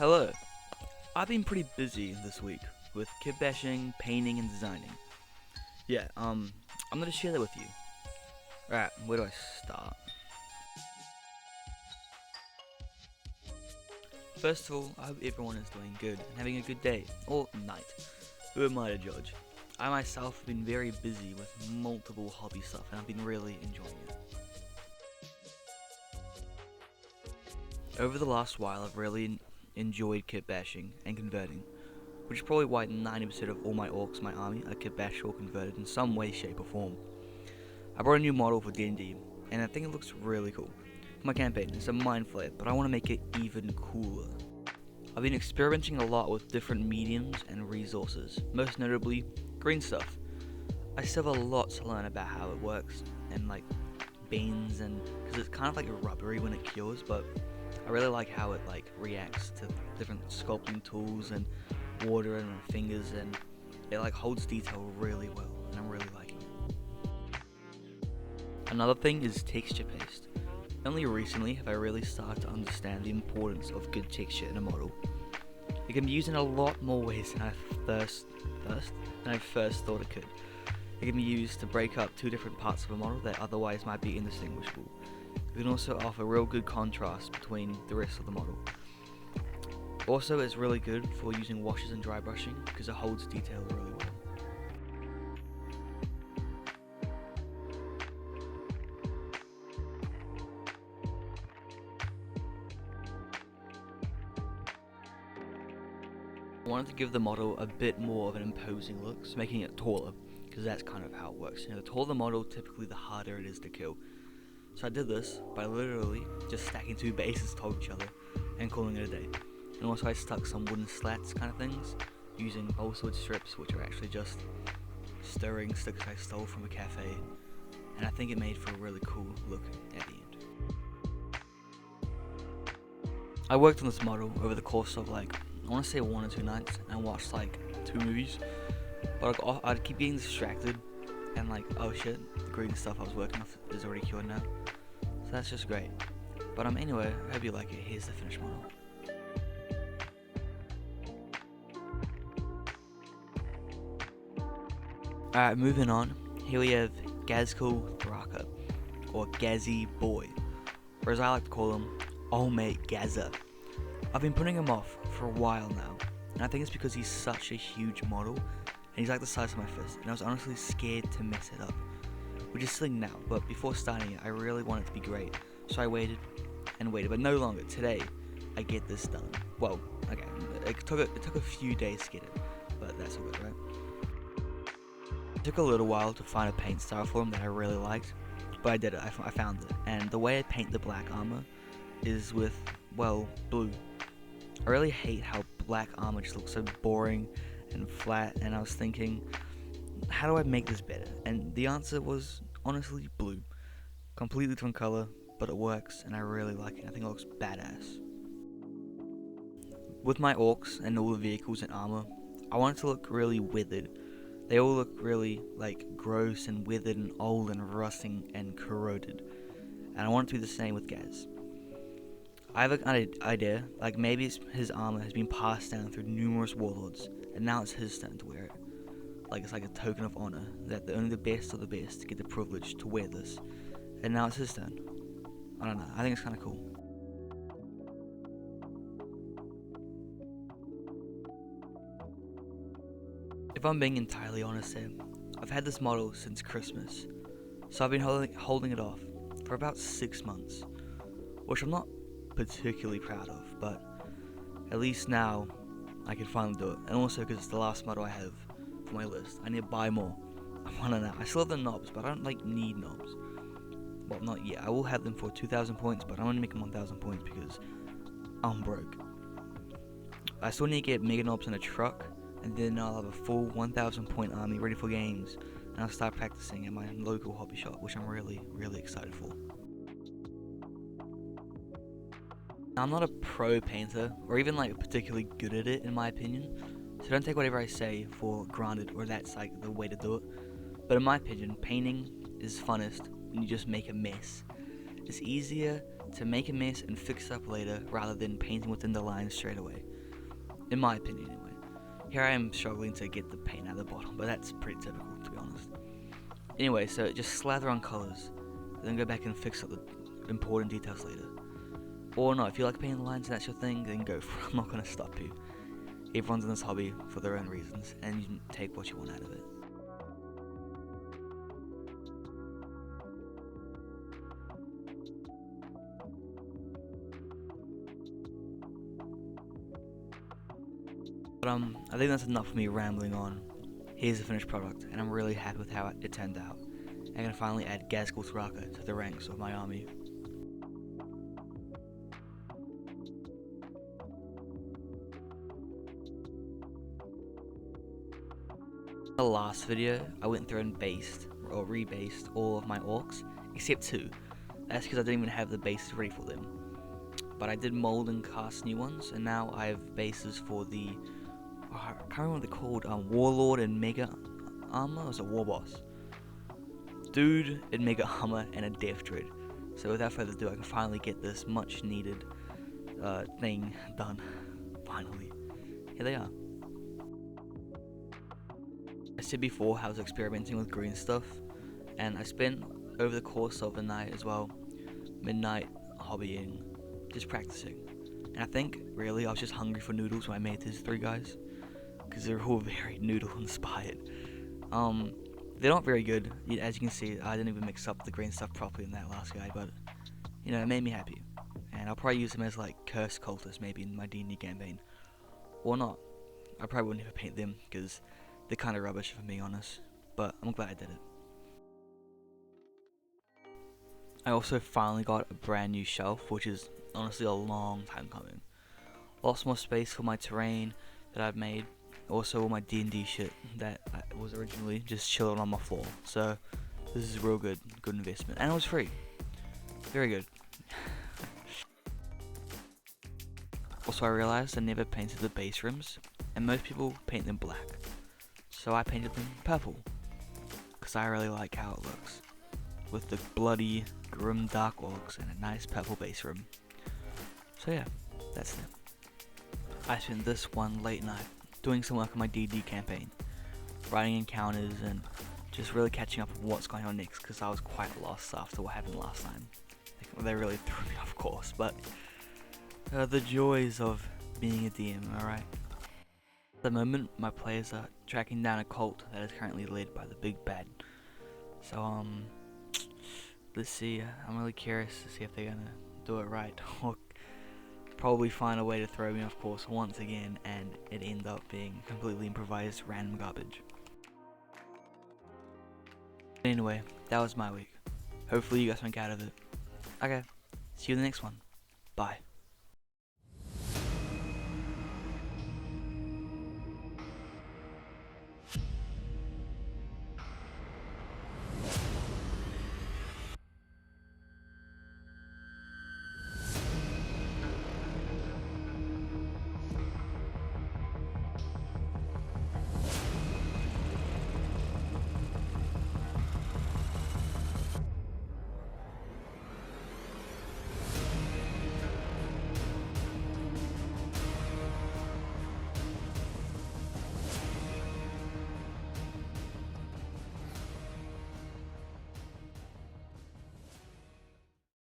Hello. I've been pretty busy this week with kit bashing, painting, and designing. I'm gonna share that with you. Alright, where do I start? First of all, I hope everyone is doing good and having a good day, or night. Who am I to judge? I myself have been very busy with multiple hobby stuff and I've been really enjoying it. Over the last while, I've really enjoyed kit bashing and converting, which is probably why 90% of all my orcs in my army are kit bashed or converted in some way, shape or form. I brought a new model for D&D, and I think it looks really cool. For my campaign, it's a Mind Flayer, but I want to make it even cooler. I've been experimenting a lot with different mediums and resources, most notably green stuff. I still have a lot to learn about how it works, and like beans, and because it's kind of like rubbery when it cures, but I really like how it like reacts to different sculpting tools and water in my fingers, and it like holds detail really well, and I'm really liking it. Another thing is texture paste. Only recently have I really started to understand the importance of good texture in a model. It can be used in a lot more ways than I first thought it could. It can be used to break up two different parts of a model that otherwise might be indistinguishable. It can also offer real good contrast between the rest of the model. Also, it's really good for using washes and dry brushing because it holds detail really well. I wanted to give the model a bit more of an imposing look, so making it taller, because that's kind of how it works. The taller the model, typically the harder it is to kill. So I did this by literally just stacking two bases top each other and calling it a day. And also I stuck some wooden slats kind of things using balsawood strips, which are actually just stirring sticks I stole from a cafe, and I think it made for a really cool look at the end. I worked on this model over the course of I want to say 1 or 2 nights, and watched 2 movies, but I'd keep getting distracted and oh shit, the green stuff I was working off is already cured now, so that's just great. But anyway, I hope you like it. Here's the finished model. Alright, moving on. Here we have Ghazghkull Thraka, or Gazzy Boy, or as I like to call him, Old Mate Gazza. I've been putting him off for a while now, and I think it's because he's such a huge model, and he's like the size of my fist, and I was honestly scared to mess it up, which is silly now, but before starting it, I really wanted it to be great, so I waited and waited, but no longer. Today, I get this done. Well, okay, it took a few days to get it, but that's all good, right? It took a little while to find a paint style for him that I really liked, but I did it. I found it, and the way I paint the black armor is with, well, blue. I really hate how black armor just looks so boring and flat, and I was thinking, how do I make this better? And the answer was honestly blue. Completely different color, but it works, and I really like it. I think it looks badass. With my orcs and all the vehicles and armor, I want it to look really withered. They all look really gross and withered and old and rusting and corroded, and I want it to be the same with Gaz. I have an idea, maybe his armor has been passed down through numerous warlords, and now it's his turn to wear it. It's like a token of honor, that only the best of the best get the privilege to wear this, and now it's his turn. I don't know, I think it's kind of cool. If I'm being entirely honest here, I've had this model since Christmas, so I've been holding it off for about 6 months, which I'm not particularly proud of, but at least now I can finally do it. And also because it's the last model I have for my list, I need to buy more. I want to know. I still have the knobs, but I don't need knobs. Well, not yet. I will have them for 2,000 points, but I want to make them 1,000 points because I'm broke. I still need to get mega knobs in a truck, and then I'll have a full 1,000 point army ready for games, and I'll start practicing at my local hobby shop, which I'm really excited for. I'm not a pro painter, or even particularly good at it in my opinion, so don't take whatever I say for granted or that's the way to do it. But in my opinion, painting is funnest when you just make a mess. It's easier to make a mess and fix it up later rather than painting within the lines straight away. in my opinion anyway. Here I am struggling to get the paint out of the bottom, but that's pretty typical to be honest. Anyway, so just slather on colours, then go back and fix up the important details later. Or not, if you like painting the lines and that's your thing, then go for it. I'm not going to stop you. Everyone's in this hobby for their own reasons, and you can take what you want out of it. But I think that's enough of me rambling on. Here's the finished product, and I'm really happy with how it turned out. I can finally add Ghazghkull Thraka to the ranks of my army. In the last video, I went through and rebased all of my orcs, except 2. That's because I didn't even have the bases ready for them. But I did mold and cast new ones, and now I have bases for the, I can't remember what they're called, Warlord and Mega Armor, or was it War Boss? Dude in Mega Armor and a Death Dread. So without further ado, I can finally get this much needed thing done. Finally. Here they are. I said before how I was experimenting with green stuff, and I spent over the course of the night as well, midnight hobbying, just practicing. And I think really I was just hungry for noodles when I made these 3 guys, because they're all very noodle inspired. They're not very good, as you can see. I didn't even mix up the green stuff properly in that last guy, but you know, it made me happy. And I'll probably use them as like cursed cultists maybe in my D&D campaign, or not. I probably wouldn't even paint them because they're kind of rubbish if I'm being honest, but I'm glad I did it. I also finally got a brand new shelf, which is honestly a long time coming. Lots more space for my terrain that I've made, also all my D&D shit that was originally just chilling on my floor. So this is a real good investment, and it was free. Very good. Also, I realized I never painted the base rims, and most people paint them black. So I painted them purple, because I really like how it looks, with the bloody, grim dark orcs and a nice purple base rim. So yeah, that's it. I spent this one late night doing some work on my D&D campaign, writing encounters and just really catching up on what's going on next, because I was quite lost after what happened last time. They really threw me off course, but the joys of being a DM, alright? At the moment, my players are tracking down a cult that is currently led by the Big Bad. So, let's see, I'm really curious to see if they're gonna do it right, or probably find a way to throw me off course once again, and it end up being completely improvised random garbage. Anyway, that was my week. Hopefully you got something out of it. Okay, see you in the next one. Bye.